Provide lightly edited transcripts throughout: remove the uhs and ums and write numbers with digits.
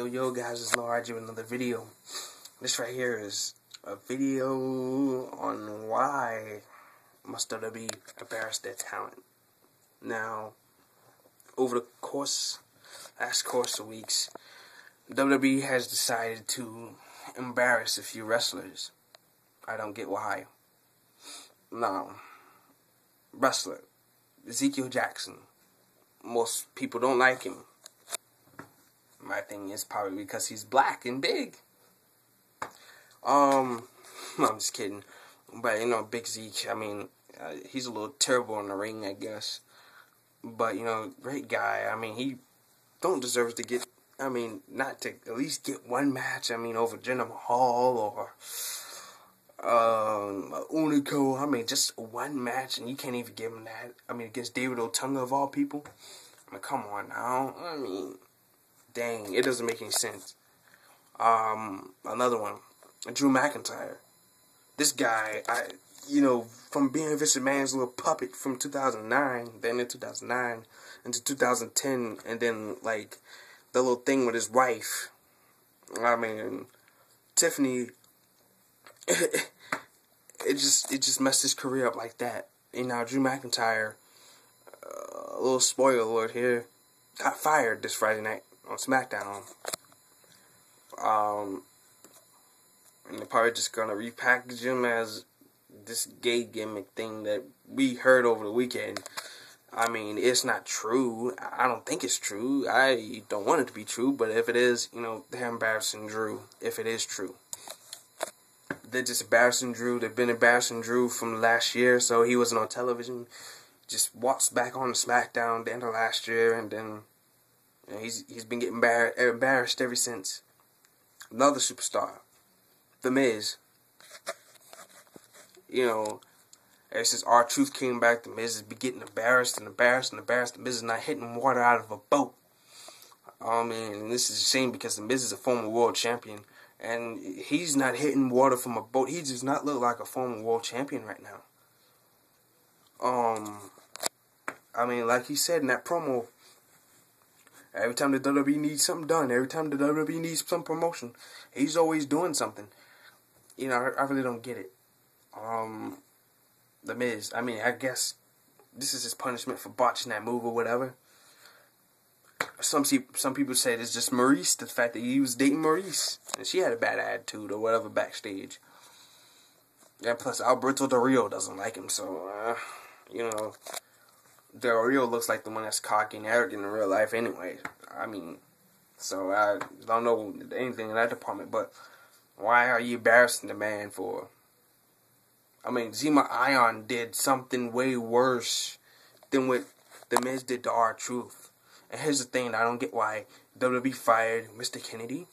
Yo guys, it's Lord with another video. This right here is a video on why must WWE embarrass their talent. Now, over the last course of weeks, WWE has decided to embarrass a few wrestlers. I don't get why. Now, wrestler Ezekiel Jackson. Most people don't like him. My thing is probably because he's black and big. No, I'm just kidding. But, Big Zeke, he's a little terrible in the ring, I guess. But, great guy. He don't deserve to get, not to at least get one match, over Jinder Mahal or Unico. Just one match, and you can't even give him that. Against David Otunga of all people. Come on now. Dang, it doesn't make any sense. Another one, Drew McIntyre. This guy, from being Vince McMahon's little puppet from 2009, then in 2009 into 2010, and then the little thing with his wife. Tiffany. It just messed his career up like that. And now Drew McIntyre, a little spoiler alert here, got fired this Friday night on SmackDown. And they're probably just gonna repackage him as this gay gimmick thing that we heard over the weekend. It's not true. I don't think it's true. I don't want it to be true, but if it is, they're embarrassing Drew, if it is true. They're just embarrassing Drew. They've been embarrassing Drew from last year, so he wasn't on television. Just walks back on SmackDown the end of last year, and then he's been getting embarrassed ever since. Another superstar, The Miz. Ever since R-Truth came back, The Miz has been getting embarrassed. The Miz is not hitting water out of a boat. And this is a shame because The Miz is a former world champion. And he's not hitting water from a boat. He does not look like a former world champion right now. Like he said in that promo, every time the WWE needs something done, every time the WWE needs some promotion, he's always doing something. I really don't get it. The Miz, I guess this is his punishment for botching that move or whatever. Some people say it's just Maurice, the fact that he was dating Maurice, and she had a bad attitude or whatever backstage. And plus, Alberto Del Rio doesn't like him, so, Del Rio looks like the one that's cocky and arrogant in real life anyway. So I don't know anything in that department, but why are you embarrassing the man for? Zema Ion did something way worse than what The Miz did to R-Truth. And here's the thing, I don't get why WWE fired Mr. Kennedy.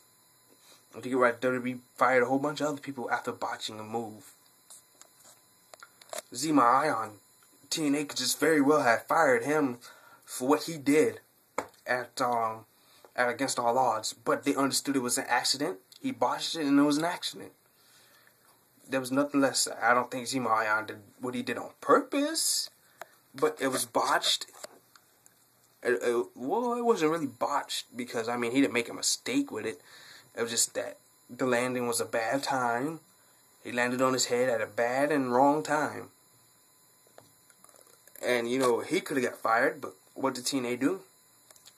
I don't get why WWE fired a whole bunch of other people after botching a move. Zema Ion, TNA could just very well have fired him for what he did at Against All Odds, but they understood it was an accident. He botched it, and it was an accident. There was nothing less. I don't think Zema Ion did what he did on purpose, but it was botched. It wasn't really botched because he didn't make a mistake with it. It was just that the landing was a bad time. He landed on his head at a bad and wrong time. And, he could have got fired, but what did TNA do?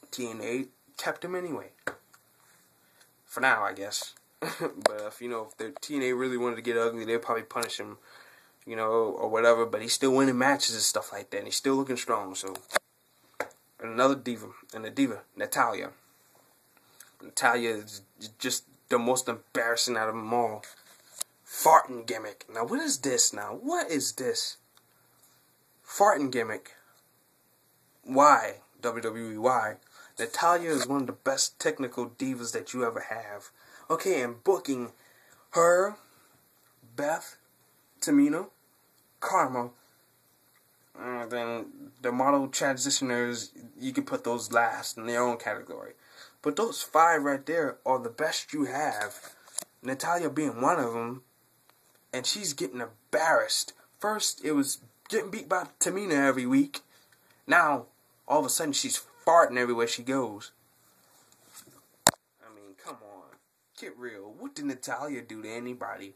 TNA kept him anyway. For now, I guess. But if the TNA really wanted to get ugly, they'd probably punish him, or whatever. But he's still winning matches and stuff like that, and he's still looking strong, so. And another diva, Natalya. Natalya is just the most embarrassing out of them all. Farting gimmick. Now, what is this now? What is this? Farting gimmick. Why? WWE, why? Natalya is one of the best technical divas that you ever have. Okay, and booking her, Beth, Tamina, Karma, then the model transitioners, you can put those last in their own category. But those 5 right there are the best you have. Natalya being one of them, and she's getting embarrassed. First, it was getting beat by Tamina every week. Now, all of a sudden, she's farting everywhere she goes. come on, get real. What did Natalya do to anybody?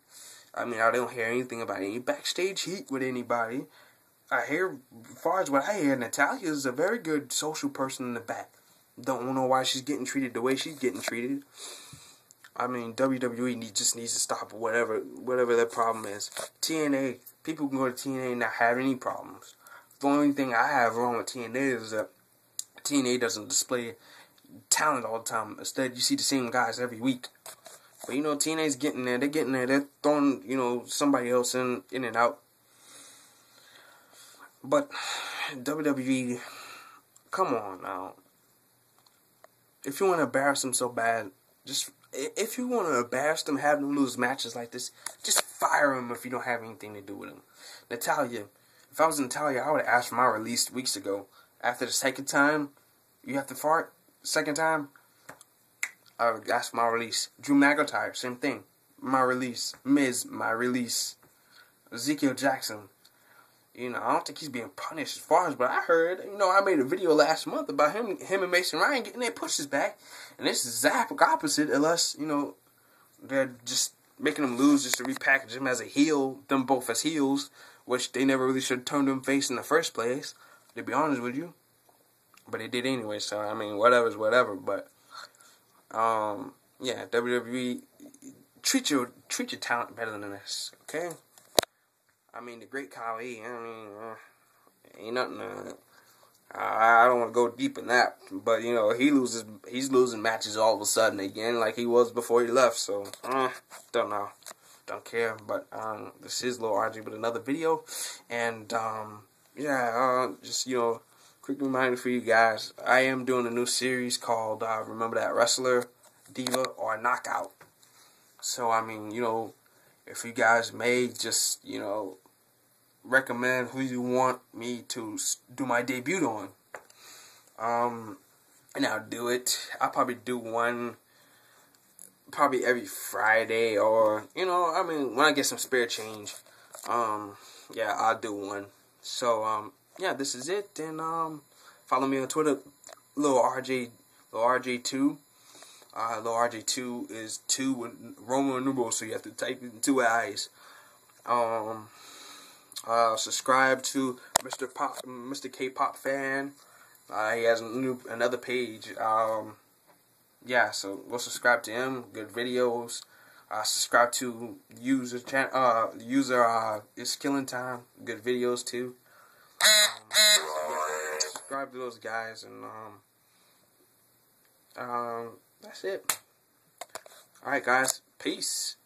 I mean, I don't hear anything about any backstage heat with anybody. I hear, as far as what I hear, Natalya is a very good social person in the back. Don't know why she's getting treated the way she's getting treated. I mean, WWE just needs to stop whatever their problem is. TNA, people can go to TNA and not have any problems. The only thing I have wrong with TNA is that TNA doesn't display talent all the time. Instead, you see the same guys every week. But, you know, TNA's getting there. They're getting there. They're throwing, you know, somebody else in and out. But WWE, come on now. If you want to embarrass them so bad, if you want to embarrass them, have them lose matches like this, just fire them if you don't have anything to do with them. Natalya, if I was Natalya, I would have asked for my release weeks ago. After the second time, you have to fart. Second time, I would ask for my release. Drew McIntyre, same thing. My release. Miz, my release. Ezekiel Jackson. You know, I don't think he's being punished as far as what I heard. You know, I made a video last month about him and Mason Ryan getting their pushes back. And this is exactly opposite, unless, you know, they're just making them lose just to repackage them as a heel, them both as heels, which they never really should have turned them face in the first place, to be honest with you. But they did anyway, so, I mean, whatever's whatever. But, yeah, WWE, treat your talent better than this, okay? I mean, the Great Khali, I mean, ain't nothing, I don't want to go deep in that, but, you know, he's losing matches all of a sudden again, like he was before he left, so, don't know, don't care, but, this is Lil RJ with another video, and, yeah, just, you know, quick reminder for you guys, I am doing a new series called, Remember That Wrestler, Diva, or Knockout, so, I mean, you know, if you guys may just, you know, recommend who you want me to do my debut on. And I'll do it. I'll probably do one probably every Friday, or, you know, I mean, when I get some spare change, yeah, I'll do one. So, yeah, this is it, and, follow me on Twitter, Lil RJ2. Lil RJ2 is 2 with Roman numerals, so you have to type it in 2 eyes. Subscribe to Mr. K-Pop Fan. He has another page. Yeah, so we'll subscribe to him. Good videos. Subscribe to user It's Killing Time. Good videos too. Subscribe to those guys, and that's it. Alright guys, peace.